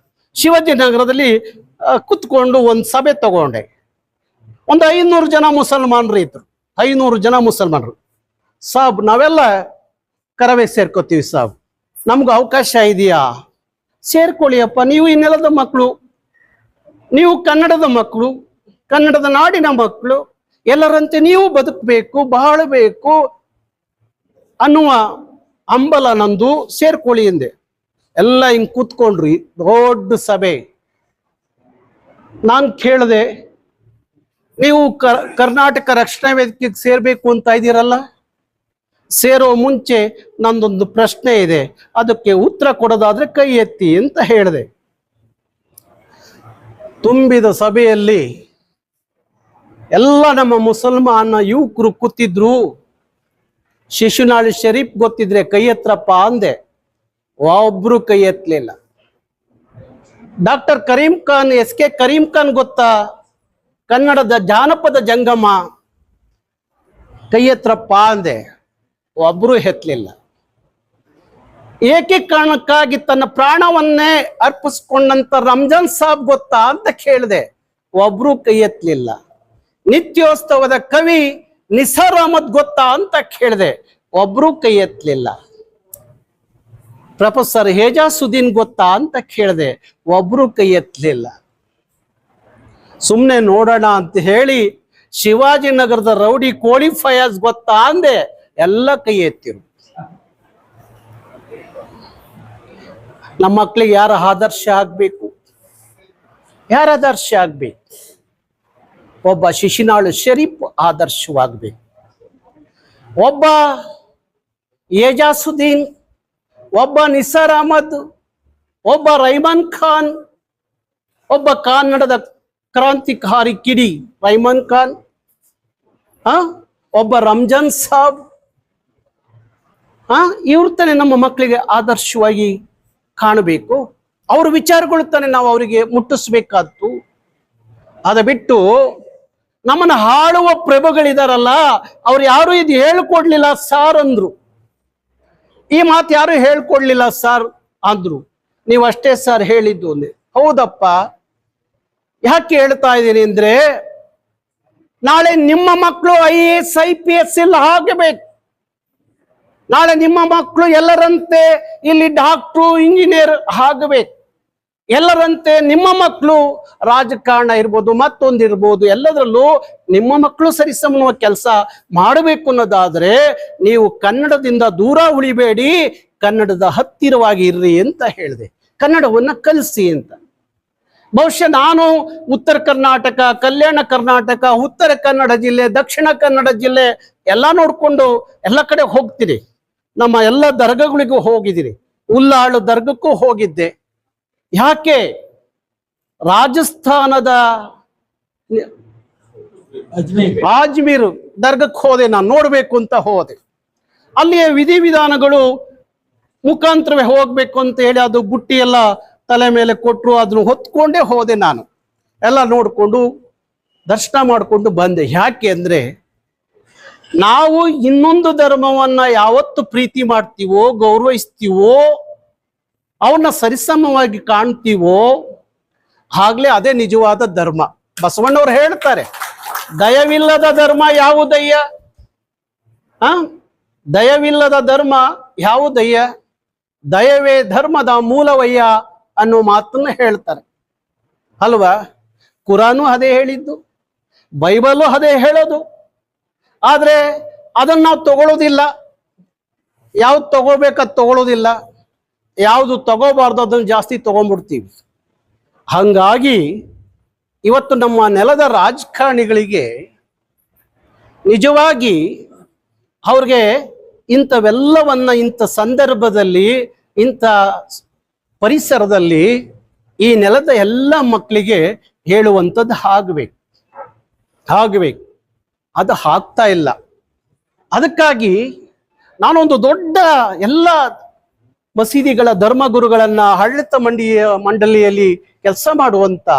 ಶಿವಾಜಿನಗರದಲ್ಲಿ ಕುತ್ಕೊಂಡು ಒಂದು ಸಭೆ ತಗೊಂಡೆ. ಒಂದು 500 ಜನ ಮುಸಲ್ಮಾನರು ಇದ್ರು. 500 ಜನ ಮುಸಲ್ಮಾನರು. ಸಾಬ್, ನಾವೆಲ್ಲ ಕರವೇ ಸೇರ್ಕೋತೀವಿ ಸಾಬ್, ನಮ್ಗೆ ಅವಕಾಶ ಇದೆಯಾ? ಸೇರ್ಕೊಳ್ಳಿಯಪ್ಪ, ನೀವು ಈ ನೆಲದ ಮಕ್ಕಳು, ನೀವು ಕನ್ನಡದ ಮಕ್ಕಳು, ಕನ್ನಡದ ನಾಡಿನ ಮಕ್ಕಳು, ಎಲ್ಲರಂತೆ ನೀವು ಬದುಕಬೇಕು, ಬಾಳಬೇಕು ಅನ್ನುವ ಹಂಬಲ ನಂದು, ಸೇರ್ಕೊಳ್ಳಿ ಎಂದೆ. ಎಲ್ಲ ಹಿಂಗ್ ಕೂತ್ಕೊಂಡ್ರಿ, ದೊಡ್ಡ ಸಭೆ. ನಾನು ಕೇಳಿದೆ, ನೀವು ಕರ್ನಾಟಕ ರಕ್ಷಣಾ ವೇದಿಕೆಗೆ ಸೇರ್ಬೇಕು ಅಂತ ಇದ್ದೀರಲ್ಲ, ಸೇರೋ ಮುಂಚೆ ನಂದೊಂದು ಪ್ರಶ್ನೆ ಇದೆ, ಅದಕ್ಕೆ ಉತ್ತರ ಕೊಡೋದಾದ್ರೆ ಕೈ ಎತ್ತಿ ಅಂತ ಹೇಳಿದೆ. ತುಂಬಿದ ಸಭೆಯಲ್ಲಿ ಎಲ್ಲ ನಮ್ಮ ಮುಸಲ್ಮಾನ ಯುವಕರು ಕೂತಿದ್ರು. ಶಿಶುನಾಳಿ ಶರೀಫ್ ಗೊತ್ತಿದ್ರೆ ಕೈ ಎತ್ತರಪ್ಪ ಅಂದೆ, ಒಬ್ರು ಕೈ ಎತ್ತಲಿಲ್ಲ. ಡಾಕ್ಟರ್ ಕರೀಂ ಖಾನ್, SK ಕರೀಂ ಖಾನ್ ಗೊತ್ತಾ? ಕನ್ನಡದ ಜಾನಪದ ಜಂಗಮ, ಕೈ ಎತ್ತರಪ್ಪ ಅಂದೆ. ಒಬ್ರು ಎತ್ತಲಿಲ್ಲ. ಏಕೆ ಕಾರಣಕ್ಕಾಗಿ ತನ್ನ ಪ್ರಾಣವನ್ನೇ ಅರ್ಪಿಸ್ಕೊಂಡಂತ ರಂಜಾನ್ ಸಾಬ್ ಗೊತ್ತಾ ಅಂತ ಕೇಳಿದೆ, ಒಬ್ರು ಕೈ ಎತ್ತಲಿಲ್ಲ. ನಿತ್ಯೋತ್ಸವದ ಕವಿ ನಿಸಾರ್ ಅಹಮದ್ ಗೊತ್ತಾ ಅಂತ ಕೇಳಿದೆ, ಒಬ್ರು ಕೈ ಎತ್ತಲಿಲ್ಲ. ಪ್ರೊಫೆಸರ್ ಹೇಜಾಸುದ್ದೀನ್ ಗೊತ್ತಾ ಅಂತ ಕೇಳಿದೆ, ಒಬ್ರು ಕೈ ಎತ್ತಲಿಲ್ಲ. ಸುಮ್ಮನೆ ನೋಡೋಣ ಅಂತ ಹೇಳಿ ಶಿವಾಜಿನಗರದ ರೌಡಿ ಕೋಳಿ ಫಯಾಜ್ ಗೊತ್ತಾ ಅಂದೆ, ಎಲ್ಲ ಕೈ ಎತ್ತಿರು. ನಮ್ಮ ಮಕ್ಕಳಿಗೆ ಯಾರ ಆದರ್ಶ ಆಗ್ಬೇಕು? ಯಾರ ಆದರ್ಶ ಆಗ್ಬೇಕು? ಒಬ್ಬ ಶಿಶಿನಾಳು ಶರೀಫ್ ಆದರ್ಶವಾಗಬೇಕು, ಒಬ್ಬ ಏಜಾಸುದ್ದೀನ್, ಒಬ್ಬ ನಿಸಾರ್ ಅಹಮದ್, ಒಬ್ಬ ರೈಮನ್ ಖಾನ್, ಒಬ್ಬ ಕನ್ನಡದ ಕ್ರಾಂತಿಕಾರಿ ಕಿಡಿ ರೈಮನ್ ಖಾನ್, ಒಬ್ಬ ರಂಜಾನ್ ಸಾಬ್. ಇವ್ರ ತಾನೆ ನಮ್ಮ ಮಕ್ಕಳಿಗೆ ಆದರ್ಶವಾಗಿ ಕಾಣಬೇಕು. ಅವ್ರ ವಿಚಾರಗಳು ತಾನೆ ನಾವು ಅವರಿಗೆ ಮುಟ್ಟಿಸ್ಬೇಕಾದ್ದು. ಅದ ಬಿಟ್ಟು ನಮ್ಮನ್ನ ಹಾಳುವ ಪ್ರಭುಗಳಿದಾರಲ್ಲ, ಅವ್ರು ಯಾರು ಇದು ಹೇಳ್ಕೊಡ್ಲಿಲ್ಲ ಸಾರ್ ಅಂದ್ರು. ಈ ಮಾತು ಯಾರು ಹೇಳ್ಕೊಡ್ಲಿಲ್ಲ ಸಾರ್ ಅಂದ್ರು. ನೀವು ಅಷ್ಟೇ ಸರ್ ಹೇಳಿದ್ದು ಅಂದೆ. ಹೌದಪ್ಪ, ಯಾಕೆ ಹೇಳ್ತಾ ಇದ್ದೀನಿ ಅಂದ್ರೆ, ನಾಳೆ ನಿಮ್ಮ ಮಕ್ಕಳು IAS IPS ಇಲ್ಲ ಆಗಬೇಕು. ನಾಳೆ ನಿಮ್ಮ ಮಕ್ಕಳು ಎಲ್ಲರಂತೆ ಇಲ್ಲಿ ಡಾಕ್ಟ್ರು ಇಂಜಿನಿಯರ್ ಆಗಬೇಕು. ಎಲ್ಲರಂತೆ ನಿಮ್ಮ ಮಕ್ಕಳು ರಾಜಕಾರಣ ಇರ್ಬೋದು, ಮತ್ತೊಂದಿರ್ಬೋದು, ಎಲ್ಲದರಲ್ಲೂ ನಿಮ್ಮ ಮಕ್ಕಳು ಸರಿಸಮುವ ಕೆಲಸ ಮಾಡಬೇಕು ಅನ್ನೋದಾದ್ರೆ ನೀವು ಕನ್ನಡದಿಂದ ದೂರ ಉಳಿಬೇಡಿ, ಕನ್ನಡದ ಹತ್ತಿರವಾಗಿ ಇರ್ರಿ ಅಂತ ಹೇಳಿದೆ. ಕನ್ನಡವನ್ನ ಕಲಿಸಿ ಅಂತ. ಬಹುಶಃ ನಾನು ಉತ್ತರ ಕರ್ನಾಟಕ, ಕಲ್ಯಾಣ ಕರ್ನಾಟಕ, ಉತ್ತರ ಕನ್ನಡ ಜಿಲ್ಲೆ, ದಕ್ಷಿಣ ಕನ್ನಡ ಜಿಲ್ಲೆ ಎಲ್ಲ ನೋಡ್ಕೊಂಡು ಎಲ್ಲ ಕಡೆ ಹೋಗ್ತೀನಿ. ನಮ್ಮ ಎಲ್ಲ ದರ್ಗಗಳಿಗೂ ಹೋಗಿದ್ದೀನಿ. ಉಲ್ಲಾಳು ದರ್ಗಕ್ಕೂ ಹೋಗಿದ್ದೆ. ಯಾಕೆ? ರಾಜಸ್ಥಾನದ ಅಜ್ಮೀರ್ ದರ್ಗಕ್ಕೆ ಹೋದೆ, ನಾನು ನೋಡ್ಬೇಕು ಅಂತ ಹೋದೆ. ಅಲ್ಲಿಯ ವಿಧಿವಿಧಾನಗಳು ಮುಖಾಂತರವೇ ಹೋಗ್ಬೇಕು ಅಂತ ಹೇಳಿ ಅದು ಬುಟ್ಟಿ ಎಲ್ಲ ತಲೆ ಮೇಲೆ ಕೊಟ್ಟರು, ಅದನ್ನು ಹೊತ್ಕೊಂಡೇ ಹೋದೆ. ನಾನು ಎಲ್ಲ ನೋಡ್ಕೊಂಡು ದರ್ಶನ ಮಾಡಿಕೊಂಡು ಬಂದೆ. ಯಾಕೆ ಅಂದ್ರೆ, ನಾವು ಇನ್ನೊಂದು ಧರ್ಮವನ್ನ ಯಾವತ್ತು ಪ್ರೀತಿ ಮಾಡ್ತೀವೋ, ಗೌರವಿಸ್ತೀವೋ, ಅವನ್ನ ಸರಿಸಮವಾಗಿ ಕಾಣ್ತೀವೋ, ಆಗ್ಲೇ ಅದೇ ನಿಜವಾದ ಧರ್ಮ. ಬಸವಣ್ಣವ್ರು ಹೇಳ್ತಾರೆ, ದಯವಿಲ್ಲದ ಧರ್ಮ ಯಾವುದಯ್ಯ? ದಯವಿಲ್ಲದ ಧರ್ಮ ಯಾವುದಯ್ಯ? ದಯವೇ ಧರ್ಮದ ಮೂಲವಯ್ಯ ಅನ್ನೋ ಮಾತನ್ನ ಹೇಳ್ತಾರೆ ಅಲ್ವಾ? ಕುರಾನು ಅದೇ ಹೇಳಿದ್ದು, ಬೈಬಲು ಅದೇ ಹೇಳೋದು. ಆದ್ರೆ ಅದನ್ನ ನಾವು ತಗೊಳ್ಳೋದಿಲ್ಲ. ಯಾವ್ದು ತಗೋಬೇಕದ್ ತಗೊಳ್ಳೋದಿಲ್ಲ, ಯಾವುದು ತಗೋಬಾರ್ದು ಅದನ್ನು ಜಾಸ್ತಿ ತಗೊಂಡ್ಬಿಡ್ತೀವಿ. ಹಂಗಾಗಿ ಇವತ್ತು ನಮ್ಮ ನೆಲದ ರಾಜಕಾರಣಿಗಳಿಗೆ ನಿಜವಾಗಿ ಅವ್ರಿಗೆ ಇಂಥವೆಲ್ಲವನ್ನ ಇಂಥ ಸಂದರ್ಭದಲ್ಲಿ, ಇಂಥ ಪರಿಸರದಲ್ಲಿ ಈ ನೆಲದ ಎಲ್ಲ ಮಕ್ಕಳಿಗೆ ಹೇಳುವಂಥದ್ದು ಆಗಬೇಕು. ಅದು ಆಗ್ತಾ ಇಲ್ಲ. ಅದಕ್ಕಾಗಿ ನಾನೊಂದು ದೊಡ್ಡ ಎಲ್ಲ ಮಸೀದಿಗಳ ಧರ್ಮಗುರುಗಳನ್ನ, ಆಡಳಿತ ಮಂಡಳಿಯಲ್ಲಿ ಕೆಲಸ ಮಾಡುವಂತ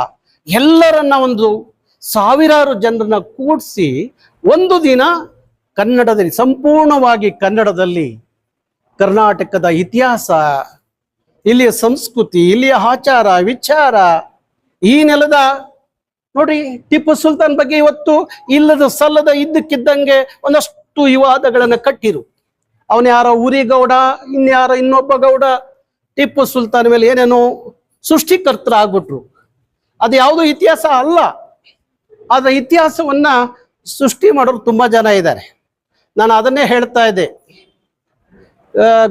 ಎಲ್ಲರನ್ನ ಒಂದು ಸಾವಿರಾರು ಜನರನ್ನ ಕೂಡಿಸಿ ಒಂದು ದಿನ ಕನ್ನಡದಲ್ಲಿ, ಸಂಪೂರ್ಣವಾಗಿ ಕನ್ನಡದಲ್ಲಿ ಕರ್ನಾಟಕದ ಇತಿಹಾಸ, ಇಲ್ಲಿಯ ಸಂಸ್ಕೃತಿ, ಇಲ್ಲಿಯ ಆಚಾರ ವಿಚಾರ, ಈ ನೆಲದ ನೋಡಿ ಟಿಪ್ಪು ಸುಲ್ತಾನ್ ಬಗ್ಗೆ ಇವತ್ತು ಇಲ್ಲದ ಸಲ್ಲದ ಇದ್ದಕ್ಕಿದ್ದಂಗೆ ಒಂದಷ್ಟು ವಿವಾದಗಳನ್ನ ಕಟ್ಟಿರು. ಅವನ ಯಾರೋ ಊರಿಗೌಡ, ಇನ್ಯಾರೋ ಇನ್ನೊಬ್ಬ ಗೌಡ ಟಿಪ್ಪು ಸುಲ್ತಾನ್ ಮೇಲೆ ಏನೇನೋ ಸೃಷ್ಟಿಕರ್ತರಾಗ್ಬಿಟ್ರು. ಅದು ಯಾವುದೋ ಇತಿಹಾಸ ಅಲ್ಲ. ಆದ ಇತಿಹಾಸವನ್ನ ಸೃಷ್ಟಿ ಮಾಡೋರು ತುಂಬಾ ಜನ ಇದ್ದಾರೆ. ನಾನು ಅದನ್ನೇ ಹೇಳ್ತಾ ಇದ್ದೆ,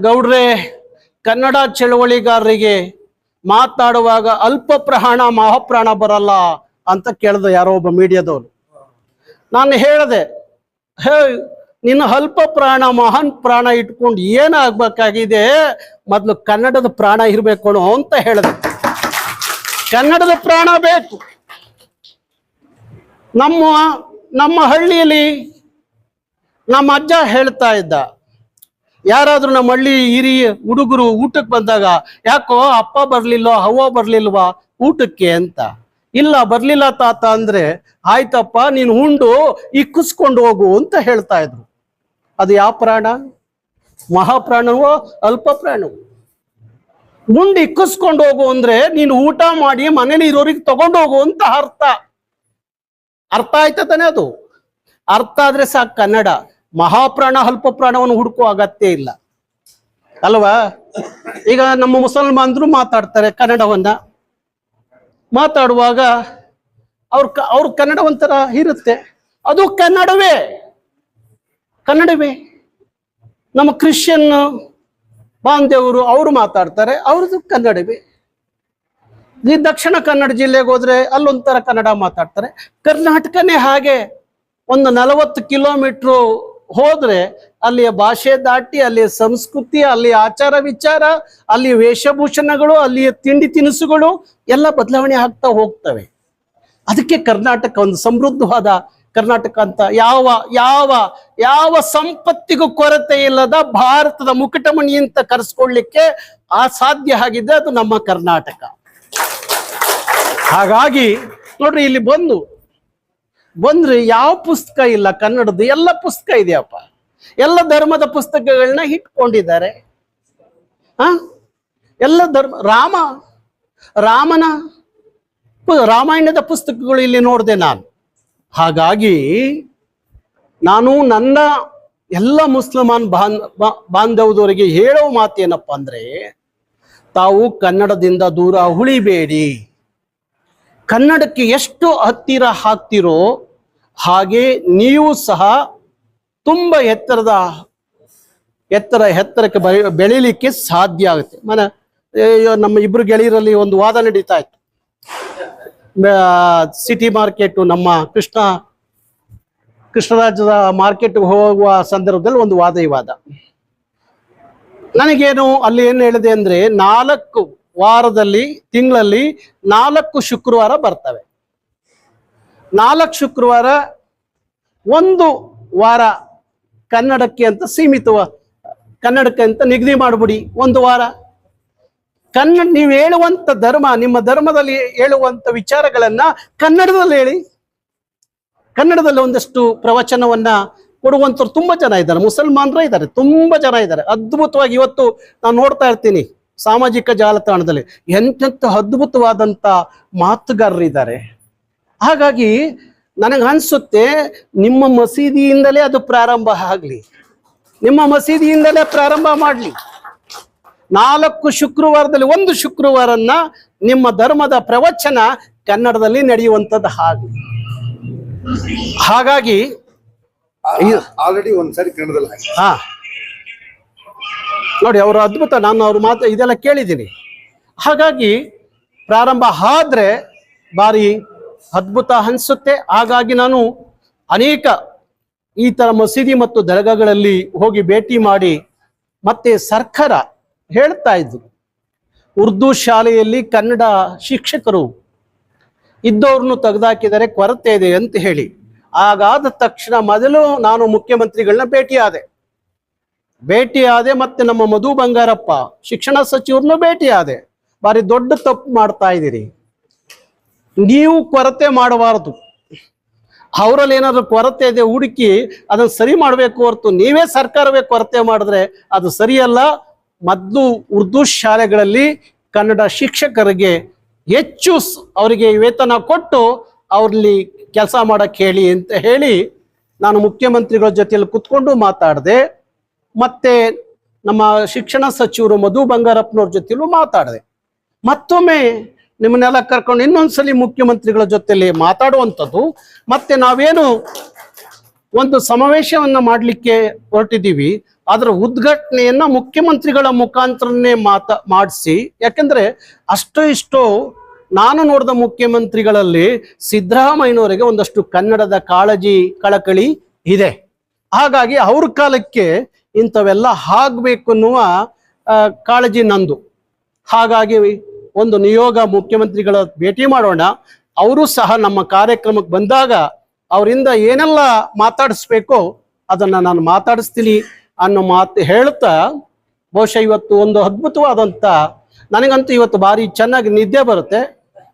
ಗೌಡ್ರೆ, ಕನ್ನಡ ಚಳವಳಿಗಾರರಿಗೆ ಮಾತಾಡುವಾಗ ಅಲ್ಪ ಪ್ರಾಣ ಮಹಾಪ್ರಾಣ ಬರಲ್ಲ ಅಂತ ಕೇಳ್ದೆ ಯಾರೋ ಒಬ್ಬ ಮೀಡಿಯಾದವರು. ನಾನು ಹೇಳಿದೆ, ನಿನ್ನ ಅಲ್ಪ ಪ್ರಾಣ ಮಹಾನ್ ಪ್ರಾಣ ಇಟ್ಕೊಂಡು ಏನಾಗ್ಬೇಕಾಗಿದೆ, ಮೊದಲು ಕನ್ನಡದ ಪ್ರಾಣ ಇರ್ಬೇಕು ಅಂತ ಹೇಳಿದೆ. ಕನ್ನಡದ ಪ್ರಾಣ ಬೇಕು. ನಮ್ಮ ಹಳ್ಳಿಯಲ್ಲಿ ನಮ್ಮ ಅಜ್ಜ ಹೇಳ್ತಾ ಇದ್ದ, ಯಾರಾದ್ರೂ ನಮ್ಮ ಹಳ್ಳಿ ಹಿರಿಯ ಹುಡುಗರು ಊಟಕ್ಕೆ ಬಂದಾಗ, ಯಾಕೋ ಅಪ್ಪ ಬರ್ಲಿಲ್ವಾ ಅವ್ವ ಬರ್ಲಿಲ್ವಾ ಊಟಕ್ಕೆ ಅಂತ. ಇಲ್ಲ ಬರ್ಲಿಲ್ಲ ತಾತ ಅಂದ್ರೆ, ಆಯ್ತಪ್ಪ ನೀನು ಉಂಡು ಇಕ್ಕಿಸ್ಕೊಂಡು ಹೋಗು ಅಂತ ಹೇಳ್ತಾ ಇದ್ರು. ಅದು ಯಾವ ಪ್ರಾಣ? ಮಹಾಪ್ರಾಣವೋ ಅಲ್ಪ ಪ್ರಾಣವೋ. ಗುಂಡು ಇಕ್ಕಿಸ್ಕೊಂಡು ಹೋಗು ಅಂದ್ರೆ ನೀನು ಊಟ ಮಾಡಿ ಮನೇಲಿ ಇರೋರಿಗೆ ತಗೊಂಡು ಹೋಗು ಅಂತ ಅರ್ಥ. ಅರ್ಥ ಆಯ್ತಾ ತಾನೆ? ಅದು ಅರ್ಥ ಆದ್ರೆ ಸಾಕು. ಕನ್ನಡ ಮಹಾಪ್ರಾಣ ಅಲ್ಪ ಪ್ರಾಣವನ್ನು ಹುಡುಕುವ ಅಗತ್ಯ ಇಲ್ಲ ಅಲ್ವಾ? ಈಗ ನಮ್ಮ ಮುಸಲ್ಮಾನರು ಮಾತಾಡ್ತಾರೆ ಕನ್ನಡವನ್ನ, ಮಾತಾಡುವಾಗ ಅವ್ರ ಕನ್ನಡ ಒಂಥರ ಇರುತ್ತೆ, ಅದು ಕನ್ನಡವೇ. ನಮ್ಮ ಕ್ರಿಶ್ಚಿಯನ್ ಬಾಂಧವರು ಅವರು ಮಾತಾಡ್ತಾರೆ, ಅವ್ರದ್ದು ಕನ್ನಡವೇ. ಈ ದಕ್ಷಿಣ ಕನ್ನಡ ಜಿಲ್ಲೆಗೆ ಹೋದ್ರೆ ಅಲ್ಲೊಂಥರ ಕನ್ನಡ ಮಾತಾಡ್ತಾರೆ. ಕರ್ನಾಟಕನೇ ಹಾಗೆ. ಒಂದು 40 ಕಿಲೋಮೀಟ್ರು ಹೋದ್ರೆ ಅಲ್ಲಿಯ ಭಾಷೆ ದಾಟಿ, ಅಲ್ಲಿಯ ಸಂಸ್ಕೃತಿ, ಅಲ್ಲಿಯ ಆಚಾರ ವಿಚಾರ, ಅಲ್ಲಿಯ ವೇಷಭೂಷಣಗಳು, ಅಲ್ಲಿಯ ತಿಂಡಿ ತಿನಿಸುಗಳು ಎಲ್ಲ ಬದಲಾವಣೆ ಆಗ್ತಾ ಹೋಗ್ತವೆ. ಅದಕ್ಕೆ ಕರ್ನಾಟಕ ಒಂದು ಸಮೃದ್ಧವಾದ ಕರ್ನಾಟಕ ಅಂತ. ಯಾವ ಯಾವ ಯಾವ ಸಂಪತ್ತಿಗೂ ಕೊರತೆ ಇಲ್ಲದ ಭಾರತದ ಮುಕುಟಮಣಿ ಅಂತ ಕರೆಸ್ಕೊಳ್ಳಿಕ್ಕೆ ಅಸಾಧ್ಯ ಆಗಿದೆ ಅದು ನಮ್ಮ ಕರ್ನಾಟಕ. ಹಾಗಾಗಿ ನೋಡ್ರಿ, ಇಲ್ಲಿ ಬಂದ್ರೆ ಯಾವ ಪುಸ್ತಕ ಇಲ್ಲ ಕನ್ನಡದ್ದು, ಎಲ್ಲ ಪುಸ್ತಕ ಇದೆಯಪ್ಪ. ಎಲ್ಲ ಧರ್ಮದ ಪುಸ್ತಕಗಳನ್ನ ಇಟ್ಕೊಂಡಿದ್ದಾರೆ. ಎಲ್ಲ ರಾಮಾಯಣದ ಪುಸ್ತಕಗಳು ಇಲ್ಲಿ ನೋಡಿದೆ ನಾನು. ಹಾಗಾಗಿ ನಾನು ನನ್ನ ಎಲ್ಲ ಮುಸಲ್ಮಾನ್ ಬಾಂಧವದವರಿಗೆ ಹೇಳೋ ಮಾತೇನಪ್ಪ ಅಂದ್ರೆ, ತಾವು ಕನ್ನಡದಿಂದ ದೂರ ಉಳಿಬೇಡಿ. ಕನ್ನಡಕ್ಕೆ ಎಷ್ಟು ಹತ್ತಿರ ಹಾಕ್ತಿರೋ ಹಾಗೆ ನೀವು ಸಹ ತುಂಬ ಎತ್ತರಕ್ಕೆ ಬೆಳೀಲಿಕ್ಕೆ ಸಾಧ್ಯ ಆಗುತ್ತೆ. ನಮ್ಮ ಇಬ್ರು ಗೆಳೆಯರಲ್ಲಿ ಒಂದು ವಾದ ನಡೀತಾ ಇತ್ತು. ಸಿಟಿ ಮಾರ್ಕೆಟ್, ನಮ್ಮ ಕೃಷ್ಣರಾಜದ ಮಾರ್ಕೆಟ್ ಹೋಗುವ ಸಂದರ್ಭದಲ್ಲಿ ಒಂದು ವಾದ. ನನಗೇನು ಅಲ್ಲಿ ಏನು ಹೇಳಿದೆ ಅಂದ್ರೆ, 4 ತಿಂಗಳಲ್ಲಿ 4 ಶುಕ್ರವಾರ ಬರ್ತವೆ. 4 ಶುಕ್ರವಾರ, 1 ವಾರ ಕನ್ನಡಕ್ಕೆ ಅಂತ ಕನ್ನಡಕ್ಕೆ ಅಂತ ನಿಗದಿ ಮಾಡ್ಬಿಡಿ. 1 ವಾರ ಕನ್ನಡ, ನೀವು ಹೇಳುವಂತ ನಿಮ್ಮ ಧರ್ಮದಲ್ಲಿ ಹೇಳುವಂತ ವಿಚಾರಗಳನ್ನ ಕನ್ನಡದಲ್ಲಿ ಹೇಳಿ. ಕನ್ನಡದಲ್ಲಿ ಒಂದಷ್ಟು ಪ್ರವಚನವನ್ನ ಕೊಡುವಂತವ್ರು ತುಂಬಾ ಜನ ಇದ್ದಾರೆ, ಮುಸಲ್ಮಾನರೇ ಇದ್ದಾರೆ, ತುಂಬಾ ಜನ ಇದ್ದಾರೆ. ಅದ್ಭುತವಾಗಿ ಇವತ್ತು ನಾನು ನೋಡ್ತಾ ಇರ್ತೀನಿ ಸಾಮಾಜಿಕ ಜಾಲತಾಣದಲ್ಲಿ ಎಂತೆಂಥ ಅದ್ಭುತವಾದಂತ ಮಾತುಗಾರರಿದ್ದಾರೆ. ಹಾಗಾಗಿ ನನಗೆ ಅನ್ಸುತ್ತೆ, ನಿಮ್ಮ ಮಸೀದಿಯಿಂದಲೇ ಅದು ಪ್ರಾರಂಭ ಆಗಲಿ, ನಿಮ್ಮ ಮಸೀದಿಯಿಂದಲೇ ಪ್ರಾರಂಭ ಮಾಡಲಿ. 4 ಶುಕ್ರವಾರದಲ್ಲಿ 1 ಶುಕ್ರವಾರನ್ನ ನಿಮ್ಮ ಧರ್ಮದ ಪ್ರವಚನ ಕನ್ನಡದಲ್ಲಿ ನಡೆಯುವಂಥದ್ದು ಆಗಲಿ. ಹಾಗಾಗಿ ಆಲ್ರೆಡಿ ಒಂದ್ಸರಿ ಕನ್ನಡದಲ್ಲಿ ನೋಡಿ, ಅವರು ಅದ್ಭುತ. ನಾನು ಅವ್ರ ಮಾತು ಇದೆಲ್ಲ ಕೇಳಿದ್ದೀನಿ. ಹಾಗಾಗಿ ಪ್ರಾರಂಭ ಆದ್ರೆ ಭಾರಿ ಅದ್ಭುತ ಅನ್ಸುತ್ತೆ. ಹಾಗಾಗಿ ನಾನು ಅನೇಕ ಈ ತರ ಮಸೀದಿ ಮತ್ತು ದರ್ಗಾಗಳಲ್ಲಿ ಹೋಗಿ ಭೇಟಿ ಮಾಡಿ, ಮತ್ತೆ ಸರ್ಕಾರ ಹೇಳ್ತಾ ಇದ್ರು ಉರ್ದು ಶಾಲೆಯಲ್ಲಿ ಕನ್ನಡ ಶಿಕ್ಷಕರು ಇದ್ದವ್ರನ್ನು ತೆಗೆದಾಕಿದರೆ ಕೊರತೆ ಇದೆ ಅಂತ ಹೇಳಿ. ಹಾಗಾದ ತಕ್ಷಣ ಮೊದಲು ನಾನು ಮುಖ್ಯಮಂತ್ರಿಗಳನ್ನ ಭೇಟಿಯಾದೆ, ಮತ್ತೆ ನಮ್ಮ ಮಧು ಬಂಗಾರಪ್ಪ ಶಿಕ್ಷಣ ಸಚಿವರನ್ನು ಭೇಟಿಯಾದೆ. ಬಾರಿ ದೊಡ್ಡ ತಪ್ಪು ಮಾಡ್ತಾ ಇದ್ದೀರಿ. ನೀವು ಕೊರತೆ ಮಾಡಬಾರದು. ಅವರಲ್ಲಿ ಏನಾದ್ರು ಕೊರತೆ ಇದೆ ಹುಡುಕಿ ಅದನ್ನ ಸರಿ ಮಾಡಬೇಕು ಹೊರತು ನೀವೇ ಸರ್ಕಾರವೇ ಕೊರತೆ ಮಾಡಿದ್ರೆ ಅದು ಸರಿಯಲ್ಲ. ಮೊದಲು ಉರ್ದು ಶಾಲೆಗಳಲ್ಲಿ ಕನ್ನಡ ಶಿಕ್ಷಕರಿಗೆ ಹೆಚ್ಚು ಅವರಿಗೆ ವೇತನ ಕೊಟ್ಟು ಅವ್ರಲ್ಲಿ ಕೆಲಸ ಮಾಡಕ್ಕೆ ಹೇಳಿ ಅಂತ ಹೇಳಿ ನಾನು ಮುಖ್ಯಮಂತ್ರಿಗಳ ಜೊತೆಯಲ್ಲಿ ಕುತ್ಕೊಂಡು ಮಾತಾಡಿದೆ. ಮತ್ತೆ ನಮ್ಮ ಶಿಕ್ಷಣ ಸಚಿವರು ಮಧು ಬಂಗಾರಪ್ಪನವ್ರ ಜೊತೆಲೂ ಮಾತಾಡಿದೆ. ಮತ್ತೊಮ್ಮೆ ನಿಮ್ಮನ್ನೆಲ್ಲ ಕರ್ಕೊಂಡು ಇನ್ನೊಂದ್ಸಲಿ ಮುಖ್ಯಮಂತ್ರಿಗಳ ಜೊತೆಲಿ ಮಾತಾಡುವಂಥದ್ದು. ಮತ್ತೆ ನಾವೇನು ಒಂದು ಸಮಾವೇಶವನ್ನ ಮಾಡಲಿಕ್ಕೆ ಹೊರಟಿದ್ದೀವಿ, ಅದರ ಉದ್ಘಾಟನೆಯನ್ನ ಮುಖ್ಯಮಂತ್ರಿಗಳ ಮುಖಾಂತರನೇ ಮಾಡಿಸಿ. ಯಾಕಂದ್ರೆ ಇಷ್ಟೋ ನಾನು ನೋಡಿದ ಮುಖ್ಯಮಂತ್ರಿಗಳಲ್ಲಿ ಸಿದ್ದರಾಮಯ್ಯನವರಿಗೆ ಒಂದಷ್ಟು ಕನ್ನಡದ ಕಾಳಜಿ ಕಳಕಳಿ ಇದೆ. ಹಾಗಾಗಿ ಅವ್ರ ಕಾಲಕ್ಕೆ ಇಂಥವೆಲ್ಲ ಆಗ್ಬೇಕು ಅನ್ನುವ ಕಾಳಜಿ ನಂದು. ಹಾಗಾಗಿ ಒಂದು ನಿಯೋಗ ಮುಖ್ಯಮಂತ್ರಿಗಳ ಭೇಟಿ ಮಾಡೋಣ. ಅವರು ಸಹ ನಮ್ಮ ಕಾರ್ಯಕ್ರಮಕ್ಕೆ ಬಂದಾಗ ಅವರಿಂದ ಏನೆಲ್ಲ ಮಾತಾಡಿಸ್ಬೇಕೋ ಅದನ್ನ ನಾನು ಮಾತಾಡಿಸ್ತೀನಿ ಅನ್ನೋ ಮಾತು ಹೇಳ್ತಾ, ಬಹುಶಃ ಇವತ್ತು ಒಂದು ಅದ್ಭುತವಾದಂಥ, ನನಗಂತೂ ಇವತ್ತು ಭಾರಿ ಚೆನ್ನಾಗಿ ನಿದ್ದೆ ಬರುತ್ತೆ,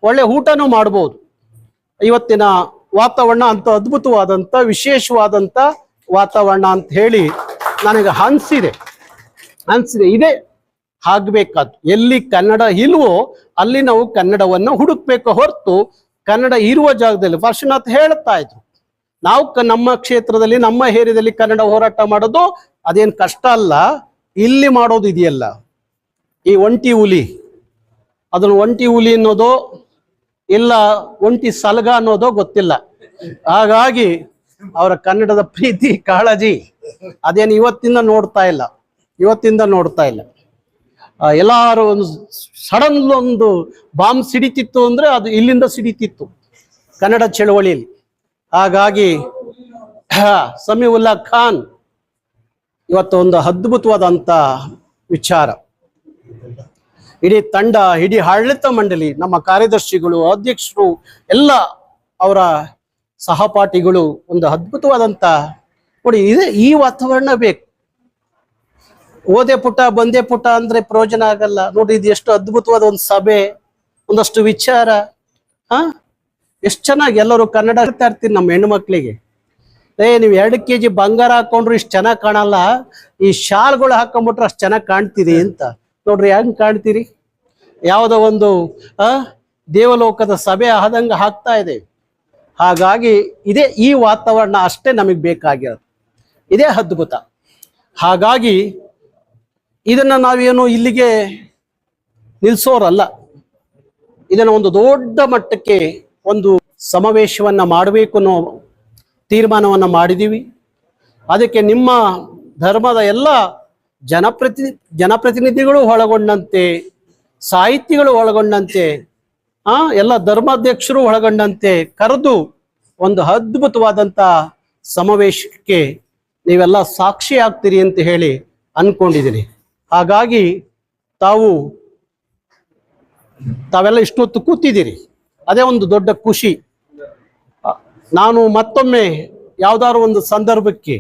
ಒಳ್ಳೆ ಊಟನೂ ಮಾಡ್ಬೋದು. ಇವತ್ತಿನ ವಾತಾವರಣ ಅಂತ ಅದ್ಭುತವಾದಂಥ ವಿಶೇಷವಾದಂಥ ವಾತಾವರಣ ಅಂತ ಹೇಳಿ ನನಗೆ ಅನಿಸಿದೆ. ಅನ್ಸಿದೆ. ಇದೇ ಆಗ್ಬೇಕಾದ್ದು. ಎಲ್ಲಿ ಕನ್ನಡ ಇಲ್ವೋ ಅಲ್ಲಿ ನಾವು ಕನ್ನಡವನ್ನು ಹುಡುಕ್ಬೇಕು ಹೊರತು ಕನ್ನಡ ಇರುವ ಜಾಗದಲ್ಲಿ ಪಾರ್ಶ್ವನಾಥ್ ಹೇಳ್ತಾ ಇದ್ರು, ನಾವು ನಮ್ಮ ಕ್ಷೇತ್ರದಲ್ಲಿ ನಮ್ಮ ಏರಿಯಾದಲ್ಲಿ ಕನ್ನಡ ಹೋರಾಟ ಮಾಡೋದು ಅದೇನು ಕಷ್ಟ ಅಲ್ಲ. ಇಲ್ಲಿ ಮಾಡೋದು ಇದೆಯಲ್ಲ, ಈ ಒಂಟಿ ಹುಲಿ, ಅದನ್ನು ಒಂಟಿ ಹುಲಿ ಅನ್ನೋದೋ ಇಲ್ಲ ಒಂಟಿ ಸಲಗ ಅನ್ನೋದೋ ಗೊತ್ತಿಲ್ಲ. ಹಾಗಾಗಿ ಅವರ ಕನ್ನಡದ ಪ್ರೀತಿ ಕಾಳಜಿ ಅದೇನು ಇವತ್ತಿಂದ ನೋಡ್ತಾ ಇಲ್ಲ. ಎಲ್ಲಾರು ಒಂದು ಸಡನ್ ಒಂದು ಬಾಂಬ್ ಸಿಡಿತಿತ್ತು ಅಂದ್ರೆ ಅದು ಇಲ್ಲಿಂದ ಸಿಡಿತಿತ್ತು ಕನ್ನಡ ಚಳವಳಿಯಲ್ಲಿ. ಹಾಗಾಗಿ ಸಮೀವುಲ್ಲಾ ಖಾನ್ ಇವತ್ತು ಒಂದು ಅದ್ಭುತವಾದಂತ ವಿಚಾರ. ಇಡೀ ತಂಡ, ಇಡೀ ಆಡಳಿತ ಮಂಡಳಿ, ನಮ್ಮ ಕಾರ್ಯದರ್ಶಿಗಳು, ಅಧ್ಯಕ್ಷರು, ಎಲ್ಲ ಅವರ ಸಹಪಾಠಿಗಳು ಒಂದು ಅದ್ಭುತವಾದಂತ ನೋಡಿ. ಈ ವಾತಾವರಣ ಬೇಕು. ಓದೆ ಪುಟ ಬಂದೆ ಪುಟ ಅಂದ್ರೆ ಪ್ರಯೋಜನ ಆಗಲ್ಲ ನೋಡಿ. ಇದು ಎಷ್ಟು ಅದ್ಭುತವಾದ ಒಂದು ಸಭೆ, ಒಂದಷ್ಟು ವಿಚಾರ. ಎಷ್ಟು ಚೆನ್ನಾಗಿ ಎಲ್ಲರೂ ಕನ್ನಡ ಹೇಳ್ತಾ ಇರ್ತೀನಿ ನಮ್ಮ ಹೆಣ್ಣು ಮಕ್ಕಳಿಗೆ, ನೀವು 2 kg ಬಂಗಾರ ಹಾಕೊಂಡ್ರು ಇಷ್ಟು ಚೆನ್ನಾಗಿ ಕಾಣಲ್ಲ, ಈ ಶಾಲ್ಗಳು ಹಾಕೊಂಡ್ಬಿಟ್ರೆ ಅಷ್ಟು ಚೆನ್ನಾಗಿ ಕಾಣ್ತೀರಿ ಅಂತ. ನೋಡ್ರಿ ಹೆಂಗ್ ಕಾಣ್ತೀರಿ, ಯಾವುದೋ ಒಂದು ದೇವಲೋಕದ ಸಭೆ ಆದಂಗೆ ಹಾಕ್ತಾ ಇದೆ. ಹಾಗಾಗಿ ಈ ವಾತಾವರಣ ಅಷ್ಟೇ ನಮಗೆ ಬೇಕಾಗಿರೋದು, ಇದೇ ಅದ್ಭುತ. ಹಾಗಾಗಿ ಇದನ್ನ ನಾವೇನು ಇಲ್ಲಿಗೆ ನಿಲ್ಸೋರಲ್ಲ, ಇದನ್ನ ಒಂದು ದೊಡ್ಡ ಮಟ್ಟಕ್ಕೆ ಒಂದು ಸಮಾವೇಶವನ್ನ ಮಾಡಬೇಕು ಅನ್ನೋ ತೀರ್ಮಾನವನ್ನ ಮಾಡಿದೀವಿ. ಅದಕ್ಕೆ ನಿಮ್ಮ ಧರ್ಮದ ಎಲ್ಲ ಜನಪ್ರತಿನಿಧಿಗಳು ಒಳಗೊಂಡಂತೆ, ಸಾಹಿತಿಗಳು ಒಳಗೊಂಡಂತೆ, ಎಲ್ಲ ಧರ್ಮಾಧ್ಯಕ್ಷರು ಒಳಗೊಂಡಂತೆ ಕರೆದು ಒಂದು ಅದ್ಭುತವಾದಂತ ಸಮಾವೇಶಕ್ಕೆ ನೀವೆಲ್ಲ ಸಾಕ್ಷಿ ಆಗ್ತೀರಿ ಅಂತ ಹೇಳಿ ಅನ್ಕೊಂಡಿದ್ದೀನಿ. ಹಾಗಾಗಿ ತಾವೆಲ್ಲ ಇಷ್ಟೊತ್ತು ಕೂತಿದ್ದೀರಿ, ಅದೇ ಒಂದು ದೊಡ್ಡ ಖುಷಿ. ನಾನು ಮತ್ತೊಮ್ಮೆ ಯಾವ್ದಾದ್ರು ಒಂದು ಸಂದರ್ಭಕ್ಕೆ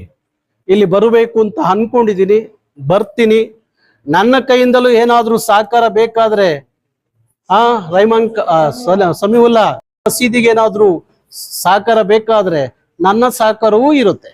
ಇಲ್ಲಿ ಬರಬೇಕು ಅಂತ ಅನ್ಕೊಂಡಿದ್ದೀನಿ, ಬರ್ತೀನಿ. ನನ್ನ ಕೈಯಿಂದಲೂ ಏನಾದ್ರೂ ಸಹಕಾರ ಬೇಕಾದ್ರೆ ಸಮೀವುಲ್ಲಾ ಮಸೀದಿಗೆ ಏನಾದ್ರೂ ಸಹಕಾರ ಬೇಕಾದ್ರೆ ನನ್ನ ಸಹಕಾರವೂ ಇರುತ್ತೆ.